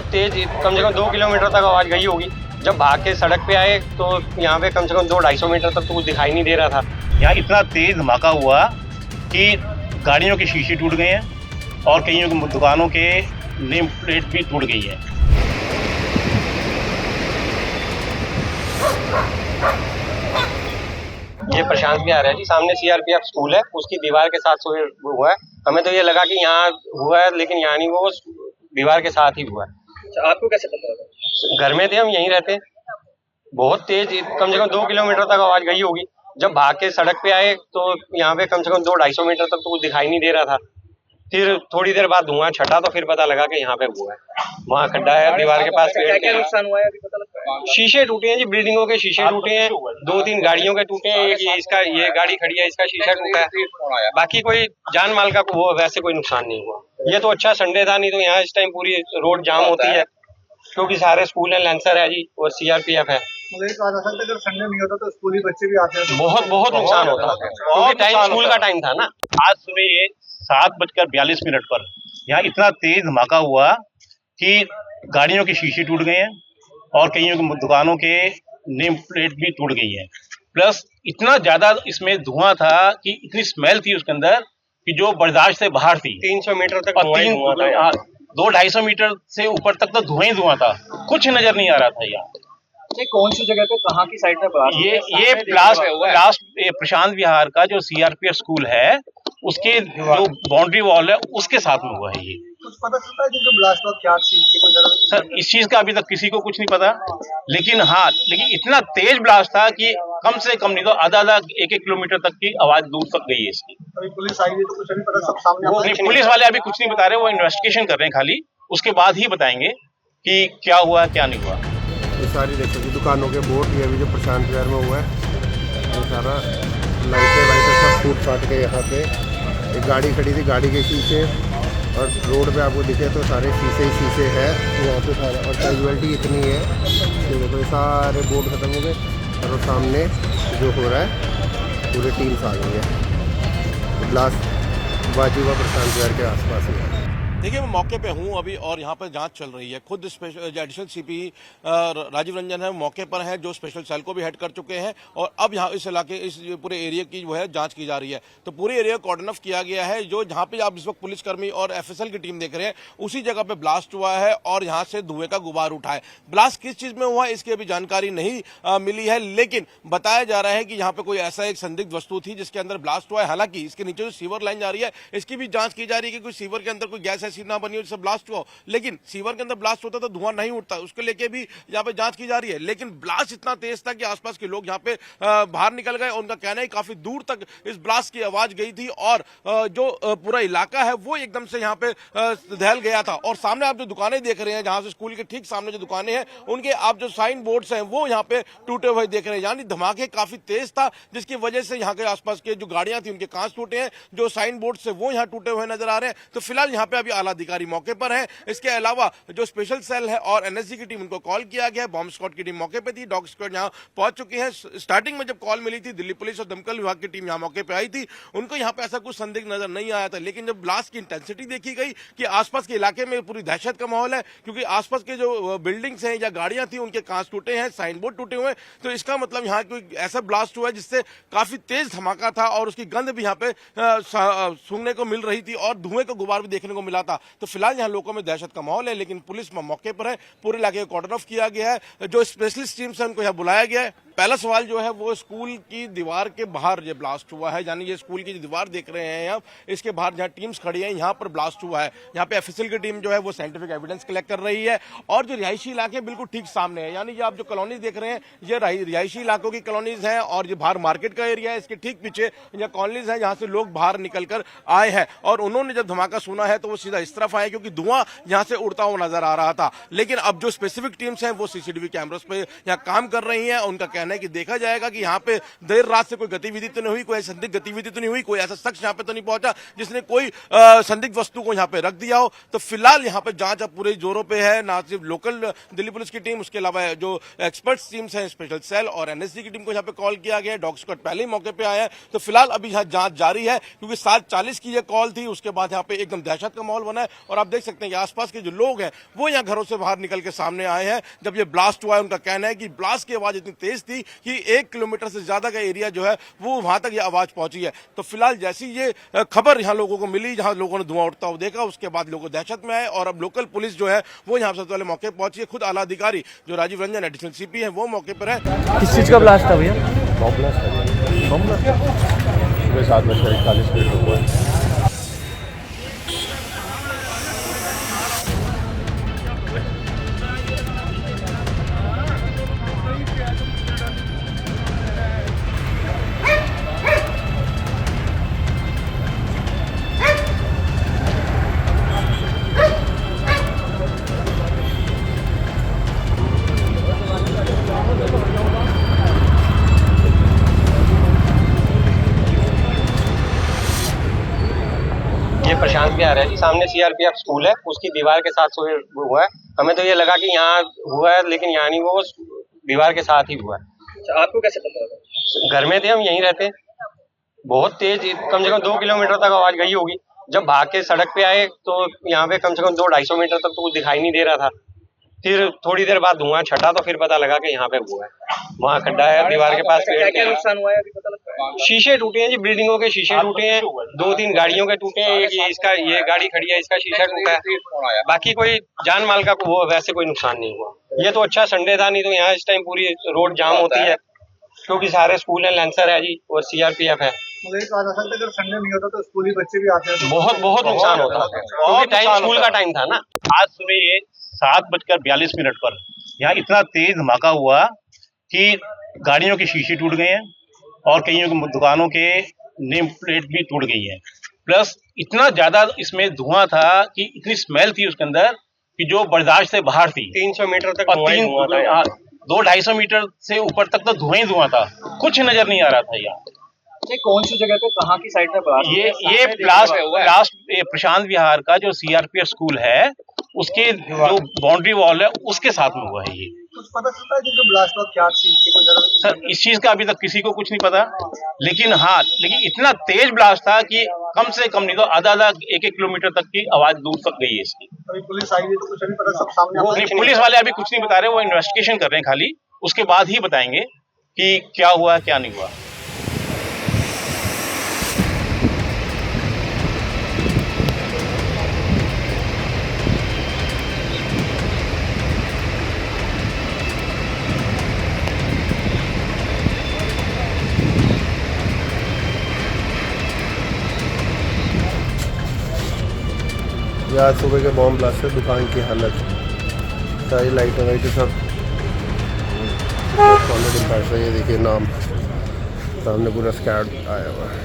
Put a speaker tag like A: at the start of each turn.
A: तेज, कम से कम 2 किलोमीटर तक आवाज़ गई होगी। जब भाग के सड़क पे आए तो यहाँ पे कम से कम 200-250 मीटर तक तो कुछ दिखाई नहीं दे रहा था।
B: यहाँ इतना तेज धमाका हुआ कि गाड़ियों के शीशे टूट गए हैं और कईयों की दुकानों के नेम प्लेट भी टूट गई है।
A: ये प्रशांत विहार है जी, सामने सीआरपीएफ स्कूल है, उसकी दीवार के साथ हुआ है। हमें तो ये लगा कि यहाँ हुआ है, लेकिन यहाँ नहीं, वो दीवार के साथ ही हुआ है।
C: अच्छा, आपको कैसे पता लगा?
A: घर में थे, हम यहीं रहते। बहुत तेज, कम से कम 2 किलोमीटर तक आवाज़ गई होगी। जब भाग के सड़क पे आए तो यहाँ पे कम से कम 200-250 मीटर तक तो कुछ दिखाई नहीं दे रहा था। फिर थोड़ी देर बाद धुआं छटा तो फिर पता लगा कि यहाँ पे हुआ है। वहाँ खड्डा है दीवार के पास।
C: क्या नुकसान हुआ है अभी पता लगा?
A: शीशे टूटे हैं जी, बिल्डिंगों के शीशे टूटे हैं, 2-3 गाड़ियों के टूटे हैं। ये गाड़ी खड़ी है, इसका शीशा टूटा है। बाकी कोई जान माल का वो वैसे कोई नुकसान नहीं हुआ। ये तो अच्छा संडे था, नहीं तो यहाँ इस टाइम पूरी रोड जाम होती है, क्योंकि सारे स्कूल हैं, लेंसर है जी और सीआरपीएफ है।
D: मुझे कहा जा सकता है अगर संडे नहीं होता तो स्कूली बच्चे भी आते हैं,
A: बहुत नुकसान होता है, क्योंकि टाइम स्कूल का टाइम था ना।
B: आज सुबह ये 7:42 पर यहाँ इतना तेज धमाका हुआ कि गाड़ियों के शीशे टूट गए हैं और कईयों की दुकानों के नेम प्लेट भी टूट गई है। प्लस इतना ज्यादा इसमें धुआं था कि इतनी स्मेल थी उसके अंदर कि जो बर्दाश्त से बाहर थी।
A: 300 मीटर तक
B: और 200-250 मीटर से ऊपर तक तो धुआं ही धुआं था, कुछ नजर नहीं आ रहा था यहाँ।
C: ये कौन सी जगह पे, कहाँ की साइड में ब्लास्ट?
B: ये ब्लास्ट प्रशांत विहार का जो सीआरपीएफ स्कूल है उसके जो बाउंड्री वॉल है उसके साथ में हुआ है। ये
D: कुछ पता चलता है कि जो ब्लास्ट हुआ क्या चीज की कोई जगह?
B: सर इस चीज का अभी तक किसी को कुछ नहीं पता, लेकिन इतना तेज ब्लास्ट था कि कम से कम नहीं तो आधा 1-1 किलोमीटर तक की आवाज दूर तक गई है इसकी।
D: अभी पुलिस आई है तो कुछ अभी पता सब सामने
B: वो पुलिस वाले अभी कुछ नहीं बता रहे, वो इन्वेस्टिगेशन कर रहे हैं खाली, उसके बाद ही बताएंगे कि क्या हुआ क्या नहीं हुआ।
E: ये सारी देखो जी दुकानों के बोर्ड, ये अभी जो प्रशांत विहार में हुआ है ये सारा लाइटें सब फूट फाट के यहाँ पे। एक गाड़ी खड़ी थी, गाड़ी के शीशे और रोड पे आपको दिखे तो सारे शीशे ही शीशे है यहाँ पे सारा। और कैजुअलिटी इतनी है कि देखो ये सारे बोर्ड खत्म हो गए और सामने जो हो रहा है पूरे टीम्स आ गई है। ब्लास्ट बाजी हुआ प्रशांत विहार के आसपास ही है।
F: देखिए मैं मौके पे हूँ अभी और यहाँ पर जांच चल रही है। खुद एडिशनल सीपी राजीव रंजन है मौके पर है, जो स्पेशल सेल को भी हेड कर चुके हैं और अब यहाँ इस इलाके इस पूरे एरिया की जो है जांच की जा रही है। तो पूरे एरिया को कॉर्डन ऑफ किया गया है। जो जहाँ पे आप इस वक्त पुलिसकर्मी और एफएसएल की टीम देख रहे हैं उसी जगह पे ब्लास्ट हुआ है और यहाँ से धुएं का गुबार उठा है। ब्लास्ट किस चीज में हुआ है इसकी अभी जानकारी नहीं मिली है, लेकिन बताया जा रहा है कि यहाँ पे कोई ऐसा एक संदिग्ध वस्तु थी जिसके अंदर ब्लास्ट हुआ है। हालांकि इसके नीचे जो सीवर लाइन जा रही है इसकी भी जांच की जा रही है कि कोई सीवर के अंदर कोई गैस ऐसी ना बनी हो जिससे ब्लास्ट हुआ, लेकिन सीवर के अंदर ब्लास्ट होता तो धुआं नहीं उठता, उसके लेके भी यहाँ पे जांच की जा रही है। लेकिन ब्लास्ट इतना तेज था कि आसपास के लोग यहाँ पे बाहर निकल गए। उनका कहना है काफी दूर तक इस ब्लास्ट की आवाज गई थी और जो पूरा इलाका है वो एकदम से यहाँ पे दहल गया था। और सामने आप जो दुकानें देख रहे हैं, जहां से स्कूल के ठीक सामने जो दुकानें हैं उनके आप जो साइन बोर्ड्स हैं वो यहाँ पे टूटे हुए देख रहे हैं। यानी धमाके काफी तेज था जिसकी वजह से यहाँ के आसपास के जो गाड़ियां थी उनके कांच टूटे हैं, जो साइन बोर्ड से वो यहाँ टूटे हुए नजर आ रहे हैं। तो फिलहाल यहाँ पे अभी आला अधिकारी मौके पर है। इसके अलावा जो स्पेशल सेल है और एनएसजी की टीम उनको कॉल किया गया है। बॉम्ब स्क्वाड की टीम मौके पे थी, डॉग स्क्वाड यहाँ पहुंच चुकी है। स्टार्टिंग में जब कॉल मिली थी दिल्ली पुलिस और दमकल विभाग की टीम यहाँ मौके पे आई थी, उनको यहाँ पे ऐसा कुछ संदिग्ध नजर नहीं आया था। लेकिन जब ब्लास्ट की इंटेंसिटी देखी गई कि आसपास के इलाके में पूरी दहशत का माहौल है, क्योंकि आसपास के जो बिल्डिंग्स हैं या गाड़ियां थी उनके कांच टूटे हैं, साइन बोर्ड टूटे हुए, तो इसका मतलब यहाँ कोई ऐसा ब्लास्ट हुआ है जिससे काफी तेज धमाका था और उसकी गंध भी यहाँ पे सूंघने को मिल रही थी और धुएं का गुबार भी देखने को मिला था। तो फिलहाल यहाँ लोगों में दहशत का माहौल है, लेकिन पुलिस मौके पर है, पूरे इलाके को कॉर्डन ऑफ किया गया है। जो स्पेशलिस्ट टीम्स है उनको यहाँ बुलाया गया है। पहला सवाल जो है वो स्कूल की दीवार के बाहर ये ब्लास्ट हुआ है, यानी ये स्कूल की दीवार देख रहे हैं आप, इसके बाहर जहाँ टीम्स खड़ी हैं यहाँ पर ब्लास्ट हुआ है। यहाँ पे एफएसएल की टीम जो है वो साइंटिफिक एविडेंस कलेक्ट कर रही है और जो रिहायशी इलाके बिल्कुल ठीक सामने है, यानी ये आप जो कॉलोनीज देख रहे हैं ये रिहायशी इलाकों की कॉलोनीज हैं और ये बाहर मार्केट का एरिया है, इसके ठीक पीछे यहाँ कॉलोनीज है जहाँ से लोग बाहर निकल कर आए हैं और उन्होंने जब धमाका सुना है तो वो सीधा इस तरफ आए क्योंकि धुआं यहाँ से उड़ता हुआ नजर आ रहा था। लेकिन अब जो स्पेसिफिक टीम्स हैं वो सीसीटीवी कैमरास पे यहाँ काम कर रही हैं। उनका कहना है कि देखा जाएगा कि यहाँ पे देर रात से कोई गतिविधि तो नहीं हुई, कोई संदिग्ध गतिविधि तो नहीं हुई, कोई ऐसा शख्स यहाँ पे तो नहीं पहुंचा जिसने कोई संदिग्ध वस्तु को यहाँ पे रख दिया हो। तो फिलहाल यहाँ पे जांच अब पूरे जोरों पे है, ना सिर्फ लोकल दिल्ली पुलिस की टीम, उसके अलावा जो एक्सपर्ट्स टीम्स हैं स्पेशल सेल और एनएसजी की टीम को यहाँ पे कॉल किया गया है। डॉग स्क्वाड पहले ही मौके पे आया है। तो फिलहाल अभी यहाँ जांच जारी है क्योंकि 7:40 की यह कॉल थी, उसके बाद यहाँ पे एकदम दहशत का माहौल बना है। और आप देख सकते हैं कि आसपास के जो लोग हैं वो यहाँ घरों से बाहर निकल के सामने आए हैं। जब ये ब्लास्ट हुआ है उनका कहना है कि ब्लास्ट की आवाज इतनी तेज थी कि 1 किलोमीटर से ज्यादा का एरिया जो है वो वहां तक ये आवाज पहुंची है। तो फिलहाल जैसी ये खबर यहाँ लोगों को मिली, जहां लोगों ने धुआं उठता हुआ देखा, उसके बाद लोगों दहशत में आए और अब लोकल पुलिस जो है वो यहाँ सबसे पहले मौके पर पहुंची है। खुद आला अधिकारी जो राजीव रंजन एडिशनल सीपी है वो मौके पर है।
G: किस चीज़ का ब्लास्ट था भैया?
E: बम ब्लास्ट है। सुबह 7:41 हुआ है।
A: ये प्रशांत विहार है जी, सामने सीआरपीएफ स्कूल है, उसकी दीवार के साथ हुआ है। हमें तो ये लगा कि यहाँ हुआ है, लेकिन यहाँ नहीं, वो दीवार के साथ ही हुआ है।
C: अच्छा, आपको कैसे पता लगा?
A: घर में थे हम, यहीं रहते। बहुत तेज, कम से कम 2 किलोमीटर तक आवाज गई होगी। जब भाग के सड़क पे आए तो यहाँ पे कम से कम 200-250 मीटर तक तो कुछ दिखाई नहीं दे रहा था। फिर थोड़ी देर बाद धुआं छटा तो फिर पता लगा कि यहाँ पे हुआ है। वहाँ खड्डा है दीवार के पास,
C: क्या क्या
A: पेड़।
C: नुकसान हुआ है अभी पता लगा है?
A: शीशे टूटे हैं जी, बिल्डिंगों के शीशे टूटे हैं, 2-3 गाड़ियों के टूटे हैं। एक इसका, ये गाड़ी खड़ी है, इसका शीशा टूटा है। बाकी कोई जान माल का वो वैसे कोई नुकसान नहीं हुआ। ये तो अच्छा संडे था, नहीं तो यहाँ इस टाइम पूरी रोड जाम होती है, क्योंकि सारे स्कूल हैं, लेंसर है जी और सीआरपीएफ है।
D: मुझे कहा जा सकता है अगर संडे नहीं होता तो स्कूली बच्चे भी आते हैं तो
A: बहुत नुकसान होता है, क्योंकि टाइम स्कूल का टाइम था ना।
B: आज सुबह ये 7:42 पर यहाँ इतना तेज धमाका हुआ कि गाड़ियों के शीशे टूट गए हैं और कईयों की दुकानों के नेम प्लेट भी टूट गई हैं। प्लस इतना ज्यादा इसमें धुआं था कि इतनी स्मेल थी उसके अंदर कि जो बर्दाश्त से बाहर थी।
A: 300 मीटर तक
B: और
A: धुआं ही धुआं था।
B: 200-250 मीटर से ऊपर तक तो धुआं ही धुआं था, कुछ नजर नहीं आ रहा था यहाँ।
C: ये कौन सी जगह पे, कहाँ की साइड में ब्लास्ट हुआ है?
B: ये ब्लास्ट प्रशांत विहार का जो सीआरपीएफ स्कूल है उसके जो बाउंड्री वॉल है उसके साथ में हुआ है। ये
D: कुछ पता चलता है कि जो ब्लास्ट हुआ क्या चीज की कोई जगह?
B: सर इस चीज का अभी तक किसी को कुछ नहीं पता, लेकिन इतना तेज ब्लास्ट था कि कम से कम नहीं तो आधा 1-1 किलोमीटर तक की आवाज दूर तक गई है इसकी।
D: अभी पुलिस आई है तो कुछ अभी पता सब सामने
B: वो पुलिस वाले अभी कुछ नहीं बता रहे, वो इन्वेस्टिगेशन कर रहे हैं खाली, उसके बाद ही बताएंगे कि क्या हुआ क्या नहीं हुआ।
E: आज सुबह के बॉम्ब ब्लास्ट से दुकान की हालत, सारी लाइटें वाइटें सब सॉलिड इम्पैक्ट है। ये देखिए नाम सामने पूरा स्कैड आया हुआ है।